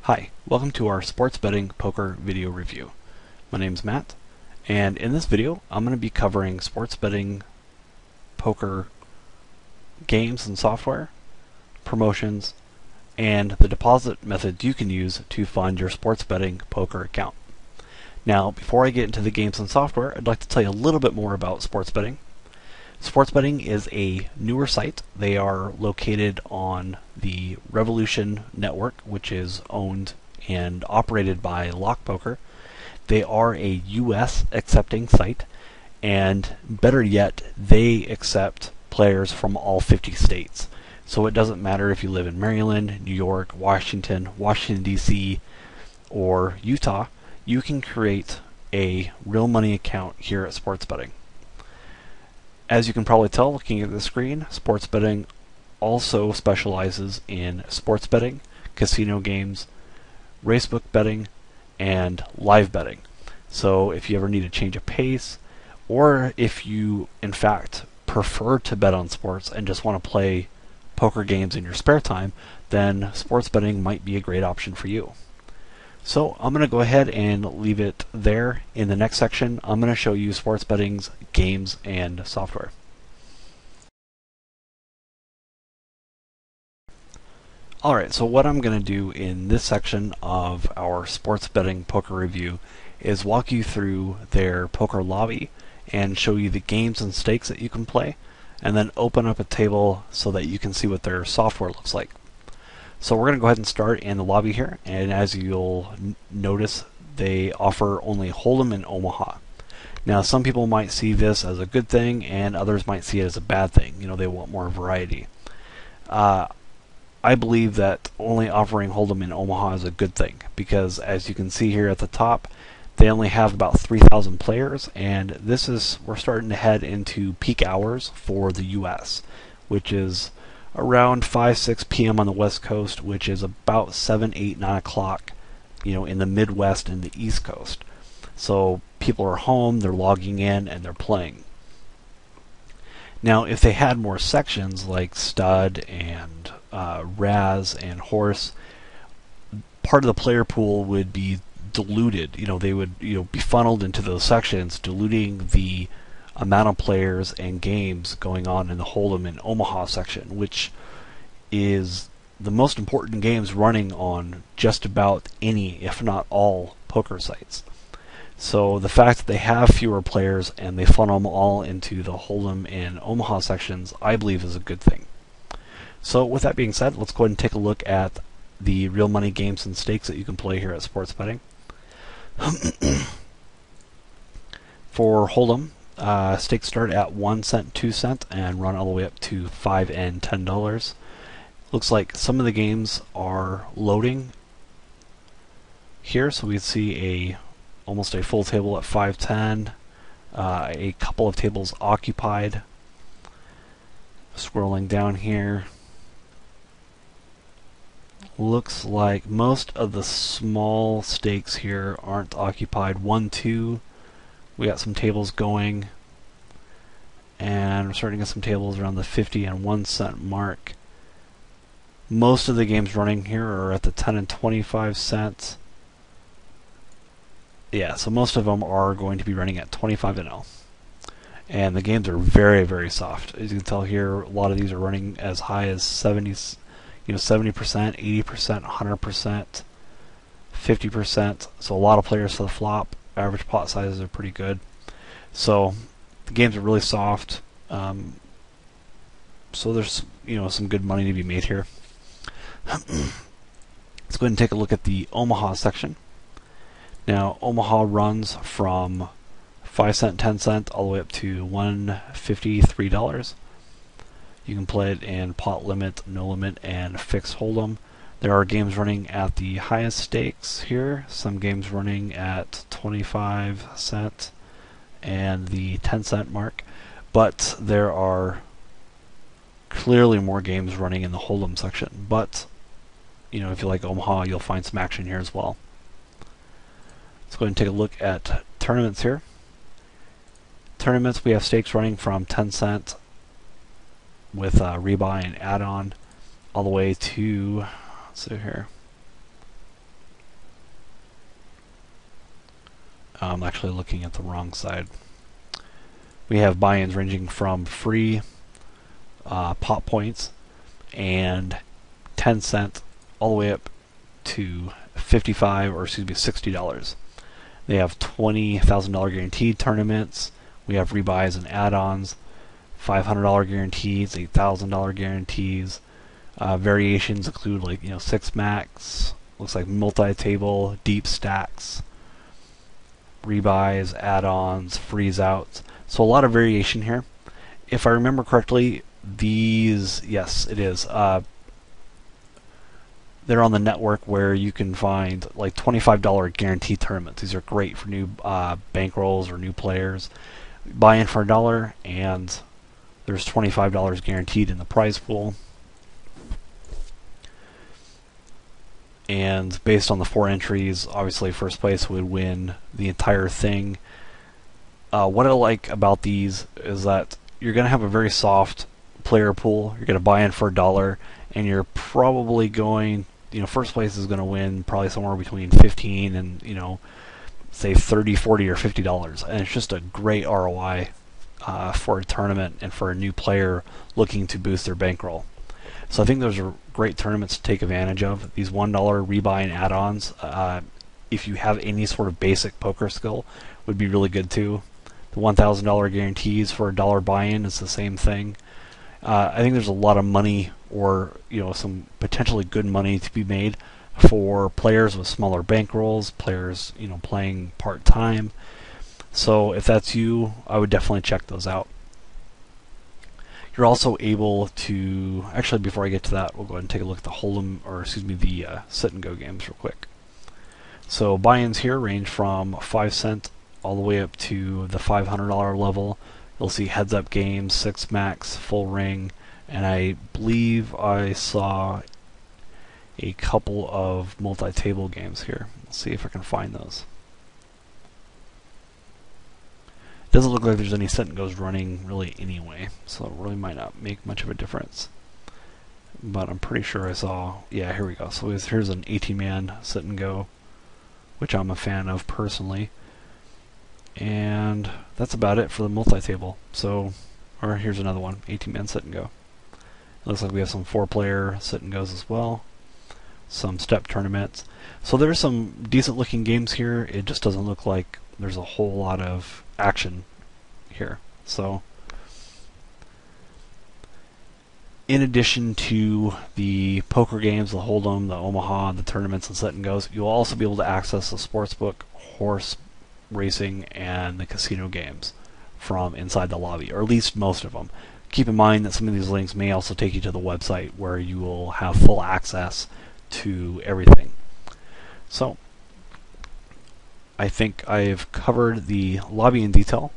Hi, welcome to our sports betting poker video review. My name's Matt, and in this video I'm going to be covering sports betting poker games and software, promotions, and the deposit methods you can use to fund your sports betting poker account. Now, before I get into the games and software, I'd like to tell you a little bit more about sports betting. Sports betting is a newer site. They are located on the Revolution network, which is owned and operated by Lock Poker. They are a US accepting site, and better yet, they accept players from all 50 states. So it doesn't matter if you live in Maryland, New York, Washington, DC, or Utah, you can create a real money account here at Sports Betting. As you can probably tell looking at the screen, sports betting also specializes in sports betting, casino games, racebook betting, and live betting. So if you ever need to change a pace, or if you in fact prefer to bet on sports and just want to play poker games in your spare time, then sports betting might be a great option for you. So I'm going to go ahead and leave it there. In the next section, I'm going to show you sports betting's games and software. Alright, so what I'm going to do in this section of our sports betting poker review is walk you through their poker lobby and show you the games and stakes that you can play, and then open up a table so that you can see what their software looks like. So we're going to go ahead and start in the lobby here, and as you'll notice, they offer only Hold'em and Omaha. Now, some people might see this as a good thing, and others might see it as a bad thing. You know, they want more variety. I believe that only offering Hold'em and Omaha is a good thing, because as you can see here at the top, they only have about 3,000 players, and we're starting to head into peak hours for the US, which is around 5-6 p.m. on the West Coast, which is about 7, 8, 9 o'clock, in the Midwest and the East Coast. So people are home, they're logging in, and they're playing. Now, if they had more sections like stud and Raz and horse, part of the player pool would be diluted. They would be funneled into those sections, diluting the amount of players and games going on in the Hold'em and Omaha section, which is the most important games running on just about any, if not all, poker sites. So the fact that they have fewer players and they funnel them all into the Hold'em and Omaha sections, I believe is a good thing. So with that being said, let's go ahead and take a look at the real money games and stakes that you can play here at Sports Betting. For Hold'em, stakes start at 1 cent, 2 cent, and run all the way up to $5 and $10. Looks like some of the games are loading here, so we see almost a full table at 5.10, a couple of tables occupied. Scrolling down here, looks like most of the small stakes here aren't occupied. 1, 2. We got some tables going, and we're starting to get some tables around the 50 and 1 cent mark. Most of the games running here are at the 10 and 25 cents. Yeah, so most of them are going to be running at 25 and 0. And the games are very, very soft. As you can tell here, a lot of these are running as high as 70%, 80%, 100%, 50%. So a lot of players to the flop. Average pot sizes are pretty good. So the games are really soft. So there's some good money to be made here. Let's go ahead and take a look at the Omaha section. Now Omaha runs from 5 cent, 10 cent, all the way up to $1.50, $3. You can play it in pot limit, no limit, and fixed Hold'em. There are games running at the highest stakes here, some games running at 25 cent and the 10 cent mark, but there are clearly more games running in the Hold'em section. But if you like Omaha, you'll find some action here as well. Let's go ahead and take a look at tournaments here. Tournaments, we have stakes running from 10 cent with rebuy and add-on all the way to, let's see here, I'm actually looking at the wrong side. We have buy-ins ranging from free pot points and 10 cent all the way up to $60. They have $20,000 guaranteed tournaments. We have rebuys and add-ons, $500 guarantees, $8,000 guarantees. Variations include like 6 max, looks like multi-table, deep stacks, rebuys, add-ons, freeze outs. So a lot of variation here. If I remember correctly, these, yes, it is. They're on the network where you can find like $25 guaranteed tournaments. These are great for new bankrolls or new players. Buy in for $1 and there's $25 guaranteed in the prize pool. And based on the 4 entries, obviously first place would win the entire thing. What I like about these is that you're going to have a very soft player pool. You're going to buy in for $1 and you're probably going, first place is going to win probably somewhere between 15 and, say 30, 40, or $50. And it's just a great ROI for a tournament and for a new player looking to boost their bankroll. So I think those are great tournaments to take advantage of. These $1 rebuy and add-ons, if you have any sort of basic poker skill, would be really good too. The $1,000 guarantees for $1 buy-in is the same thing. I think there's a lot of money, or some potentially good money to be made for players with smaller bankrolls, players playing part-time. So if that's you, I would definitely check those out. You're also able to, actually before I get to that, we'll go ahead and take a look at the Hold'em, or excuse me, the sit and go games real quick. So buy-ins here range from 5 cent all the way up to the $500 level. You'll see heads up games, 6 max, full ring, and I believe I saw a couple of multi-table games here. Let's see if I can find those. Doesn't look like there's any sit and goes running really anyway, so it really might not make much of a difference. But I'm pretty sure I saw, yeah, here we go. So here's an 18-man sit and go, which I'm a fan of personally. And that's about it for the multi-table. So, or here's another one, 18-man sit and go. It looks like we have some 4-player sit and goes as well. Some step tournaments. So there's some decent looking games here. It just doesn't look like there's a whole lot of action here. So in addition to the poker games, the Hold'em, the Omaha, the tournaments and sit and goes, you'll also be able to access the sportsbook, horse racing, and the casino games from inside the lobby, or at least most of them. Keep in mind that some of these links may also take you to the website where you will have full access to everything. So I think I've covered the lobby in detail.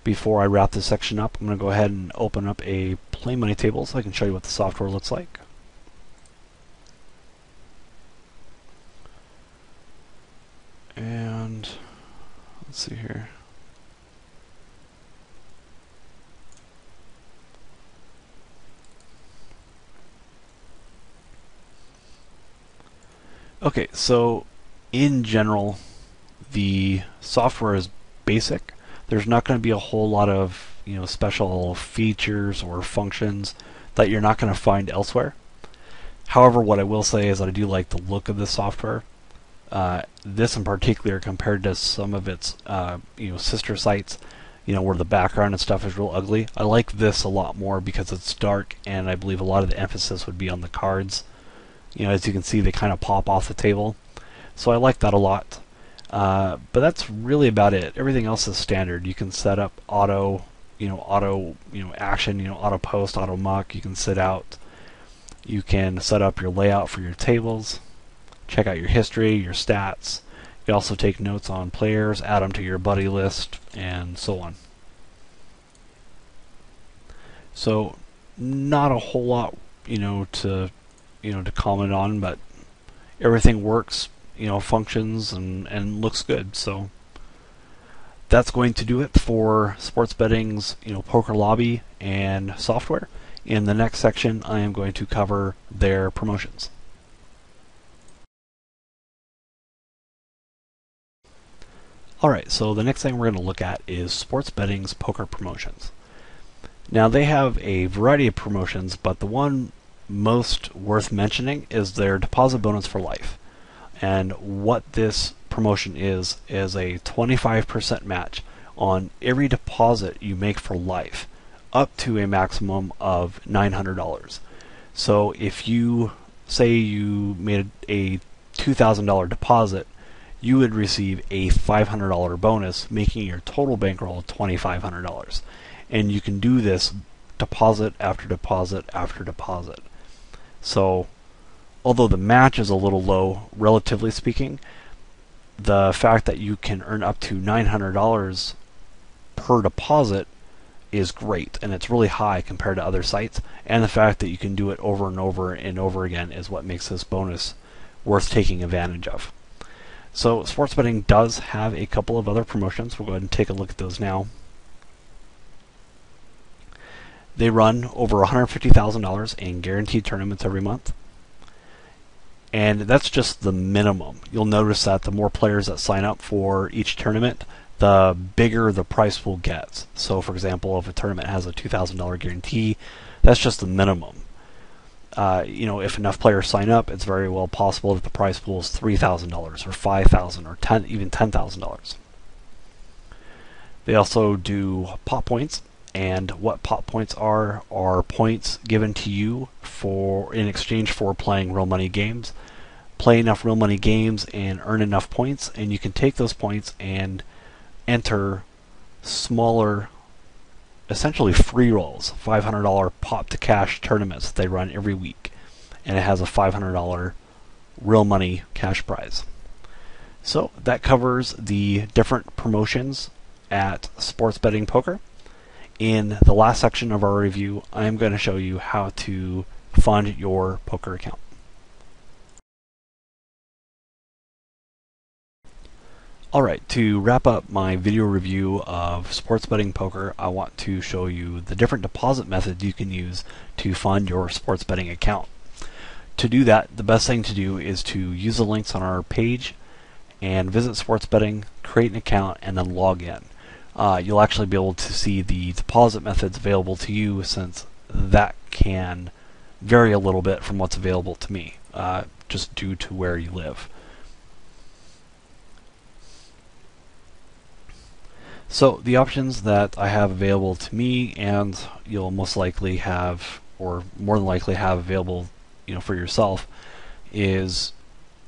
Before I wrap this section up, I'm going to go ahead and open up a play money table so I can show you what the software looks like. And let's see here. Okay, so in general, the software is basic. There's not going to be a whole lot of special features or functions that you're not going to find elsewhere. However, what I will say is that I do like the look of the software. This in particular, compared to some of its sister sites, where the background and stuff is real ugly. I like this a lot more because it's dark, and I believe a lot of the emphasis would be on the cards. As you can see, they kind of pop off the table. So I like that a lot. But that's really about it. Everything else is standard. You can set up auto action, auto post, auto muck. You can sit out. You can set up your layout for your tables. Check out your history, your stats. You can also take notes on players, add them to your buddy list, and so on. So not a whole lot, to comment on, but everything works, functions and looks good. So that's going to do it for sports betting's, poker lobby and software. In the next section, I am going to cover their promotions. Alright, so the next thing we're going to look at is Sports Betting's poker promotions. Now they have a variety of promotions, but the one most worth mentioning is their deposit bonus for life. And what this promotion is a 25% match on every deposit you make for life, up to a maximum of $900. So if you say you made a $2,000 deposit, you would receive a $500 bonus, making your total bankroll $2,500. And you can do this deposit after deposit after deposit. So, although the match is a little low, relatively speaking, the fact that you can earn up to $900 per deposit is great, and it's really high compared to other sites. And the fact that you can do it over and over and over again is what makes this bonus worth taking advantage of. So sports betting does have a couple of other promotions. We'll go ahead and take a look at those now. They run over $150,000 in guaranteed tournaments every month. And that's just the minimum. You'll notice that the more players that sign up for each tournament, the bigger the price pool gets. So for example, if a tournament has a $2,000 guarantee, that's just the minimum. If enough players sign up, it's very well possible that the prize pool is $3,000 or $5,000 or even $10,000. They also do pot points, and what pot points are points given to you in exchange for playing real money games. Play enough real money games and earn enough points, and you can take those points and enter smaller, essentially free rolls, $500 pop to cash tournaments that they run every week, and it has a $500 real money cash prize. So that covers the different promotions at Sports Betting Poker. In the last section of our review, I'm going to show you how to fund your poker account. Alright, to wrap up my video review of Sports Betting Poker, I want to show you the different deposit methods you can use to fund your sports betting account. To do that, the best thing to do is to use the links on our page and visit Sports Betting, create an account, and then log in. You'll actually be able to see the deposit methods available to you, since that can vary a little bit from what's available to me, just due to where you live. So the options that I have available to me, and you'll most likely have, or more than likely have available, for yourself, is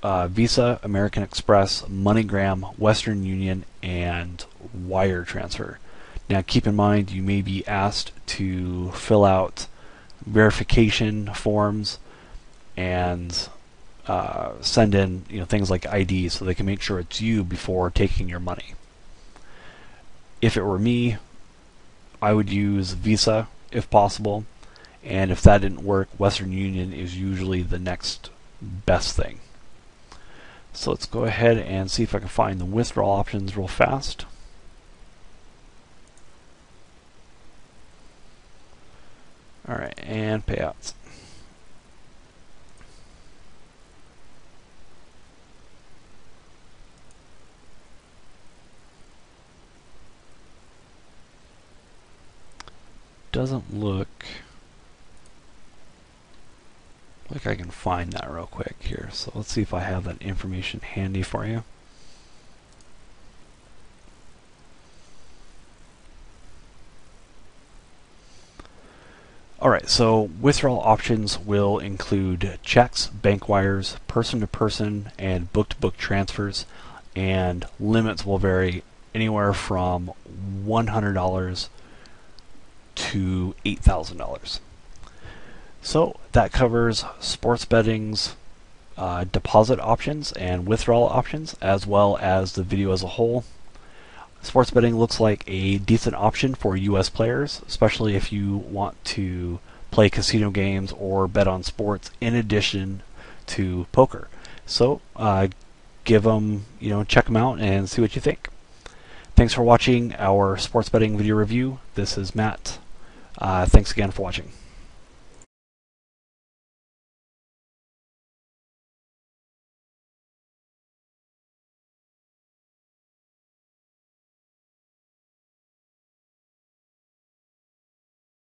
Visa, American Express, MoneyGram, Western Union, and wire transfer. Now keep in mind, you may be asked to fill out verification forms and send in things like ID, so they can make sure it's you before taking your money. If it were me, I would use Visa if possible, and if that didn't work, Western Union is usually the next best thing. So let's go ahead and see if I can find the withdrawal options real fast. Alright, and payouts. Doesn't look like I can find that real quick here. So let's see if I have that information handy for you. Alright, so withdrawal options will include checks, bank wires, person-to-person, and book-to-book transfers, and limits will vary anywhere from $100 to $8,000. So that covers sports betting's deposit options and withdrawal options, as well as the video as a whole. Sports betting looks like a decent option for US players, especially if you want to play casino games or bet on sports in addition to poker. So check them out and see what you think. Thanks for watching our sports betting video review. This is Matt. Thanks again for watching.